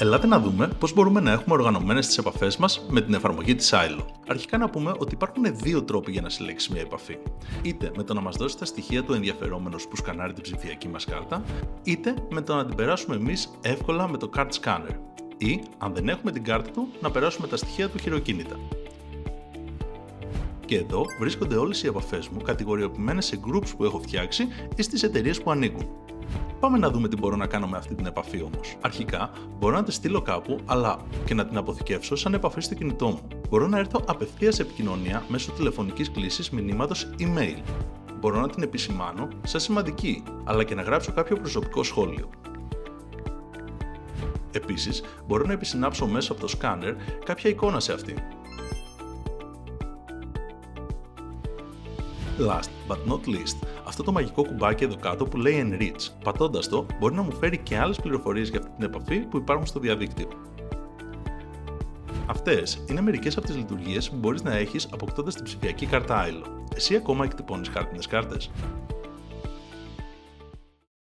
Ελάτε να δούμε πώς μπορούμε να έχουμε οργανωμένες τις επαφές μας με την εφαρμογή της Ailo. Αρχικά να πούμε ότι υπάρχουν δύο τρόποι για να συλλέξεις μια επαφή. Είτε με το να μας δώσει τα στοιχεία του ενδιαφερόμενου που σκανάρει την ψηφιακή μας κάρτα, είτε με το να την περάσουμε εμείς εύκολα με το Card Scanner. Ή, αν δεν έχουμε την κάρτα του, να περάσουμε τα στοιχεία του χειροκίνητα. Και εδώ βρίσκονται όλες οι επαφές μου κατηγοριοποιημένες σε groups που έχω φτιάξει ή στις εταιρείες που ανήκουν. Πάμε να δούμε τι μπορώ να κάνω με αυτή την επαφή όμως. Αρχικά, μπορώ να τη στείλω κάπου, αλλά και να την αποθηκεύσω σαν επαφή στο κινητό μου. Μπορώ να έρθω απευθείας σε επικοινωνία μέσω τηλεφωνικής κλήσης, μηνύματος, email. Μπορώ να την επισημάνω σαν σημαντική, αλλά και να γράψω κάποιο προσωπικό σχόλιο. Επίσης, μπορώ να επισυνάψω μέσω από το σκάνερ κάποια εικόνα σε αυτή. Last but not least, αυτό το μαγικό κουμπάκι εδώ κάτω που λέει Enrich. Πατώντας το, μπορεί να μου φέρει και άλλες πληροφορίες για αυτή την επαφή που υπάρχουν στο διαδίκτυο. Αυτές είναι μερικές από τις λειτουργίες που μπορείς να έχεις αποκτώντας την ψηφιακή κάρτα Ailo. Εσύ ακόμα εκτυπώνεις χάρτινες κάρτες?